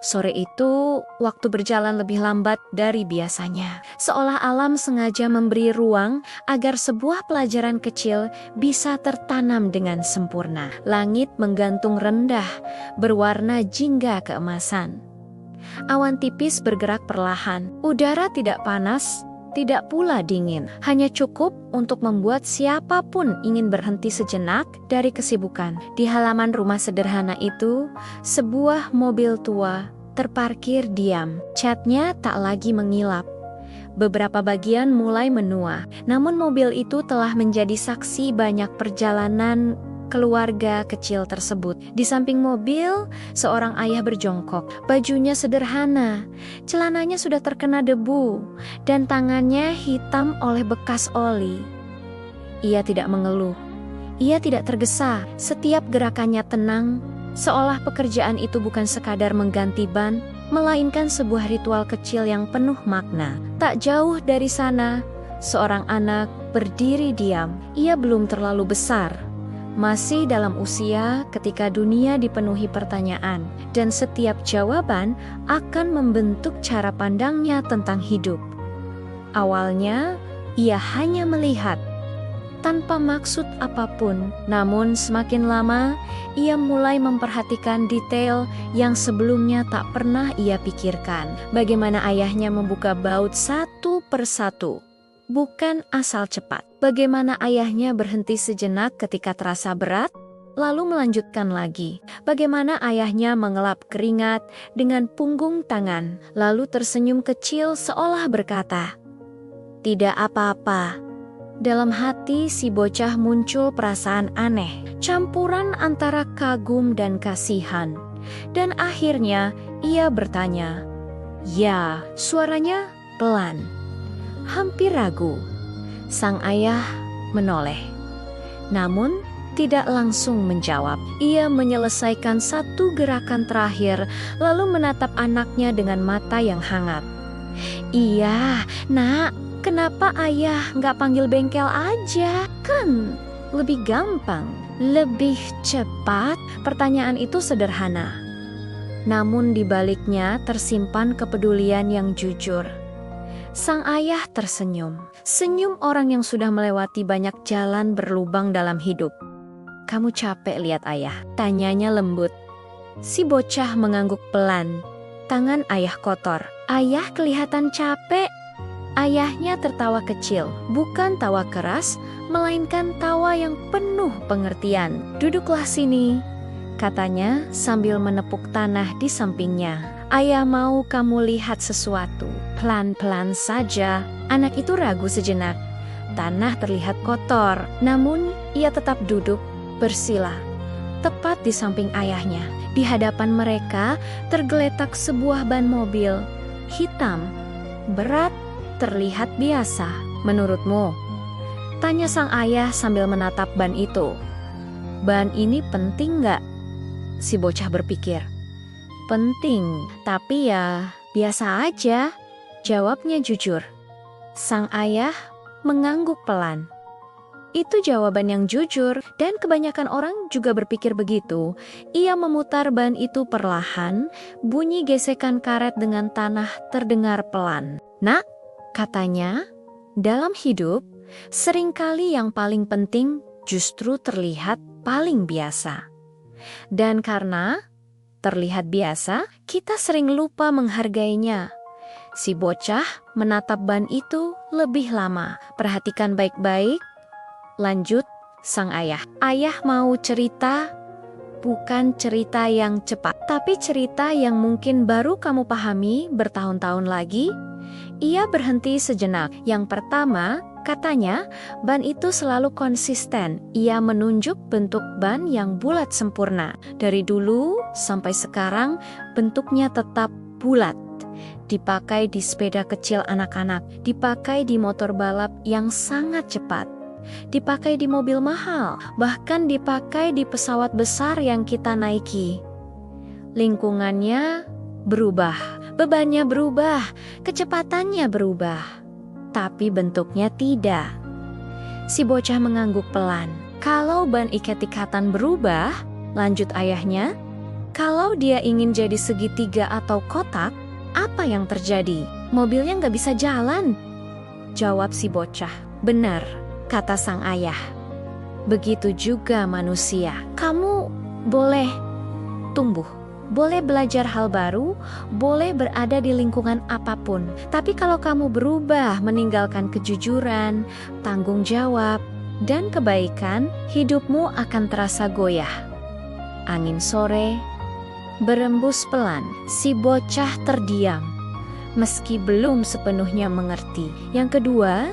Sore itu, waktu berjalan lebih lambat dari biasanya. Seolah alam sengaja memberi ruang agar sebuah pelajaran kecil bisa tertanam dengan sempurna. Langit menggantung rendah, berwarna jingga keemasan. Awan tipis bergerak perlahan. Udara tidak panas, tidak pula dingin. Hanya cukup untuk membuat siapapun ingin berhenti sejenak dari kesibukan. Di halaman rumah sederhana itu, sebuah mobil tua terparkir diam. Catnya tak lagi mengilap. Beberapa bagian mulai menua. Namun mobil itu telah menjadi saksi banyak perjalanan keluarga kecil tersebut. Di samping mobil, seorang ayah berjongkok. Bajunya sederhana, celananya sudah terkena debu, dan tangannya hitam oleh bekas oli. Ia tidak mengeluh. Ia tidak tergesa. Setiap gerakannya tenang, seolah pekerjaan itu bukan sekadar mengganti ban, melainkan sebuah ritual kecil yang penuh makna. Tak jauh dari sana, seorang anak berdiri diam. Ia belum terlalu besar, masih dalam usia ketika dunia dipenuhi pertanyaan, dan setiap jawaban akan membentuk cara pandangnya tentang hidup. Awalnya, ia hanya melihat, tanpa maksud apapun. Namun semakin lama, ia mulai memperhatikan detail yang sebelumnya tak pernah ia pikirkan. Bagaimana ayahnya membuka baut satu persatu, bukan asal cepat. Bagaimana ayahnya berhenti sejenak ketika terasa berat, lalu melanjutkan lagi. Bagaimana ayahnya mengelap keringat dengan punggung tangan, lalu tersenyum kecil seolah berkata, "Tidak apa-apa." Dalam hati si bocah muncul perasaan aneh, campuran antara kagum dan kasihan. Dan akhirnya ia bertanya, "Ya," suaranya pelan, hampir ragu. Sang ayah menoleh, namun tidak langsung menjawab. Ia menyelesaikan satu gerakan terakhir, lalu menatap anaknya dengan mata yang hangat. "Iya, nak, kenapa ayah nggak panggil bengkel aja? Kan lebih gampang, lebih cepat." Pertanyaan itu sederhana, namun di baliknya tersimpan kepedulian yang jujur. Sang ayah tersenyum, senyum orang yang sudah melewati banyak jalan berlubang dalam hidup. "Kamu capek lihat ayah?" tanyanya lembut. Si bocah mengangguk pelan, tangan ayah kotor. "Ayah kelihatan capek." Ayahnya tertawa kecil, bukan tawa keras, melainkan tawa yang penuh pengertian. "Duduklah sini," katanya sambil menepuk tanah di sampingnya. "Ayah mau kamu lihat sesuatu." Pelan-pelan saja, anak itu ragu sejenak. Tanah terlihat kotor, namun ia tetap duduk, bersila, tepat di samping ayahnya. Di hadapan mereka tergeletak sebuah ban mobil, hitam, berat, terlihat biasa. "Menurutmu?" tanya sang ayah sambil menatap ban itu. "Ban ini penting nggak?" Si bocah berpikir. "Penting, tapi ya biasa aja," jawabnya jujur. Sang ayah mengangguk pelan. Itu jawaban yang jujur, dan kebanyakan orang juga berpikir begitu. Ia memutar ban itu perlahan, bunyi gesekan karet dengan tanah terdengar pelan. "Nak," katanya, "dalam hidup, seringkali yang paling penting justru terlihat paling biasa. Dan karena terlihat biasa, kita sering lupa menghargainya." Si bocah menatap ban itu lebih lama. "Perhatikan baik-baik," lanjut sang ayah. "Ayah mau cerita, bukan cerita yang cepat, tapi cerita yang mungkin baru kamu pahami bertahun-tahun lagi." Ia berhenti sejenak. "Yang pertama," katanya, "ban itu selalu konsisten." Ia menunjuk bentuk ban yang bulat sempurna. Dari dulu sampai sekarang bentuknya tetap bulat. Dipakai di sepeda kecil anak-anak, dipakai di motor balap yang sangat cepat, dipakai di mobil mahal, bahkan dipakai di pesawat besar yang kita naiki. Lingkungannya berubah, bebannya berubah, kecepatannya berubah, tapi bentuknya tidak. Si bocah mengangguk pelan. "Kalau ban iket-ikatan berubah," lanjut ayahnya, Kalau dia ingin jadi segitiga atau kotak, apa yang terjadi? Mobilnya nggak bisa jalan. Jawab si bocah. Benar, kata sang ayah. Begitu juga manusia. Kamu boleh tumbuh, boleh belajar hal baru, boleh berada di lingkungan apapun. Tapi kalau kamu berubah meninggalkan kejujuran, tanggung jawab, dan kebaikan, hidupmu akan terasa goyah. Angin sore berembus pelan. Si bocah terdiam, meski belum sepenuhnya mengerti. Yang kedua,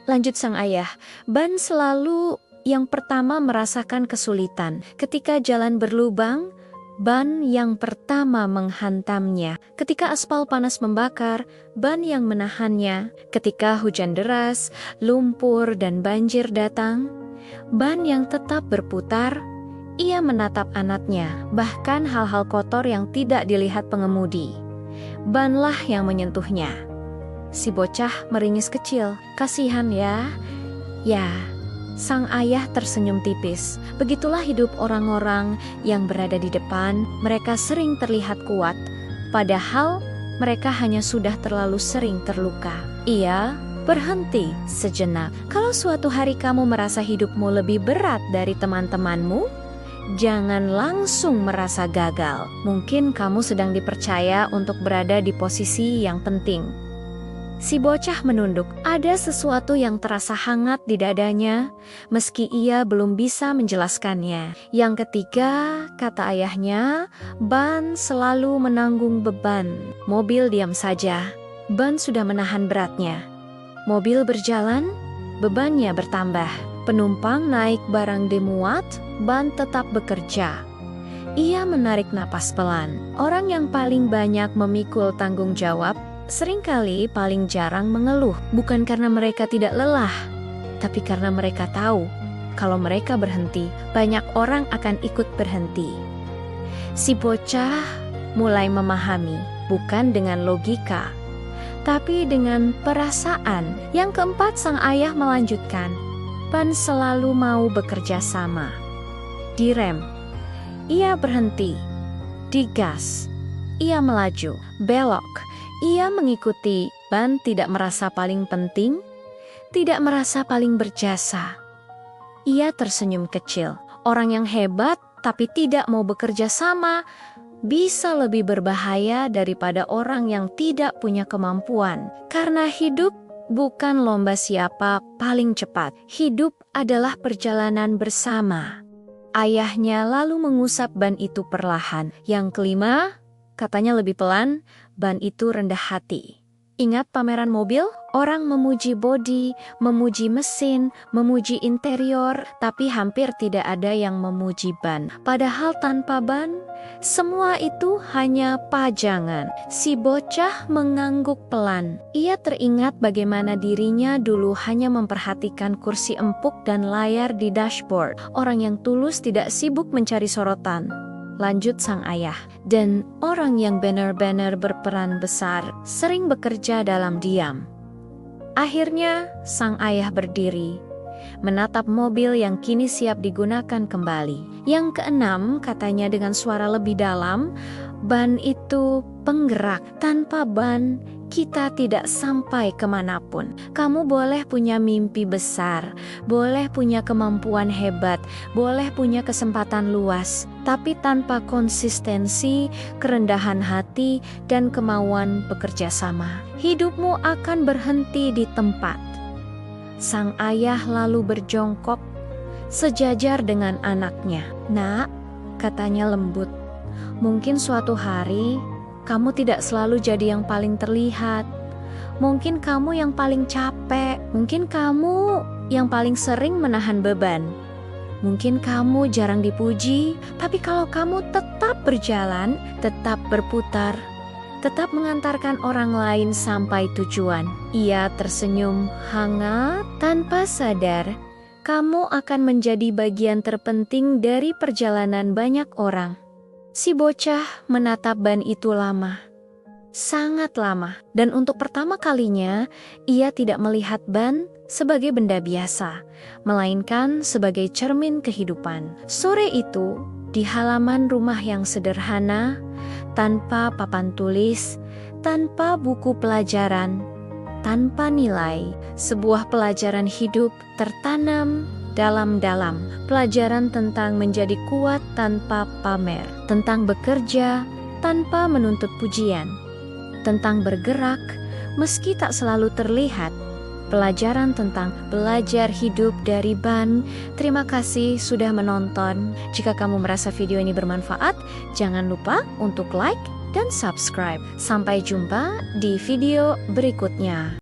lanjut sang ayah, Ban selalu yang pertama merasakan kesulitan. Ketika jalan berlubang, Ban yang pertama menghantamnya. Ketika aspal panas membakar, Ban yang menahannya. Ketika hujan deras, lumpur dan banjir datang, Ban yang tetap berputar. Ia menatap anaknya, bahkan hal-hal kotor yang tidak dilihat pengemudi. Banlah yang menyentuhnya. Si bocah meringis kecil. Kasihan ya. Ya, sang ayah tersenyum tipis. Begitulah hidup orang-orang yang berada di depan. Mereka sering terlihat kuat, padahal mereka hanya sudah terlalu sering terluka. Ia berhenti sejenak. Kalau suatu hari kamu merasa hidupmu lebih berat dari teman-temanmu, jangan langsung merasa gagal. Mungkin kamu sedang dipercaya untuk berada di posisi yang penting. Si bocah menunduk. Ada sesuatu yang terasa hangat di dadanya, meski ia belum bisa menjelaskannya. Yang ketiga, kata ayahnya, Ban selalu menanggung beban. Mobil diam saja. Ban sudah menahan beratnya. Mobil berjalan, bebannya bertambah. Penumpang naik barang dimuat, Ban tetap bekerja. Ia menarik napas pelan. Orang yang paling banyak memikul tanggung jawab, seringkali paling jarang mengeluh. Bukan karena mereka tidak lelah, tapi karena mereka tahu, kalau mereka berhenti, banyak orang akan ikut berhenti. Si bocah mulai memahami, bukan dengan logika, tapi dengan perasaan. Yang keempat, sang ayah melanjutkan, Ban selalu mau bekerja sama. Direm, ia berhenti. Digas, ia melaju. Belok, ia mengikuti. Ban tidak merasa paling penting, tidak merasa paling berjasa. Ia tersenyum kecil. Orang yang hebat tapi tidak mau bekerja sama bisa lebih berbahaya daripada orang yang tidak punya kemampuan. Karena hidup bukan lomba siapa paling cepat. Hidup adalah perjalanan bersama. Ayahnya lalu mengusap ban itu perlahan. Yang kelima, katanya lebih pelan, ban itu rendah hati. Ingat pameran mobil? Orang memuji bodi, memuji mesin, memuji interior, tapi hampir tidak ada yang memuji ban. Padahal tanpa ban, semua itu hanya pajangan. Si bocah mengangguk pelan. Ia teringat bagaimana dirinya dulu hanya memperhatikan kursi empuk dan layar di dashboard. Orang yang tulus tidak sibuk mencari sorotan. Lanjut sang ayah, dan orang yang benar-benar berperan besar sering bekerja dalam diam. Akhirnya sang ayah berdiri, menatap mobil yang kini siap digunakan kembali. Yang keenam, katanya dengan suara lebih dalam, ban itu penggerak. Tanpa ban, kita tidak sampai kemanapun. Kamu boleh punya mimpi besar, boleh punya kemampuan hebat, boleh punya kesempatan luas, tapi tanpa konsistensi, kerendahan hati, dan kemauan bekerja sama, hidupmu akan berhenti di tempat. Sang ayah lalu berjongkok, sejajar dengan anaknya. Nak, katanya lembut, mungkin suatu hari kamu tidak selalu jadi yang paling terlihat. Mungkin kamu yang paling capek. Mungkin kamu yang paling sering menahan beban. Mungkin kamu jarang dipuji, tapi kalau kamu tetap berjalan, tetap berputar, tetap mengantarkan orang lain sampai tujuan. Ia tersenyum hangat. Tanpa sadar, kamu akan menjadi bagian terpenting dari perjalanan banyak orang. Si bocah menatap ban itu lama, sangat lama, dan untuk pertama kalinya ia tidak melihat ban sebagai benda biasa, melainkan sebagai cermin kehidupan. Sore itu, di halaman rumah yang sederhana, tanpa papan tulis, tanpa buku pelajaran, tanpa nilai. Sebuah pelajaran hidup tertanam dalam-dalam. Pelajaran tentang menjadi kuat tanpa pamer, tentang bekerja tanpa menuntut pujian, tentang bergerak meski tak selalu terlihat. Pelajaran tentang belajar hidup dari Ban. Terima kasih sudah menonton. Jika kamu merasa video ini bermanfaat, jangan lupa untuk like dan subscribe. Sampai jumpa di video berikutnya.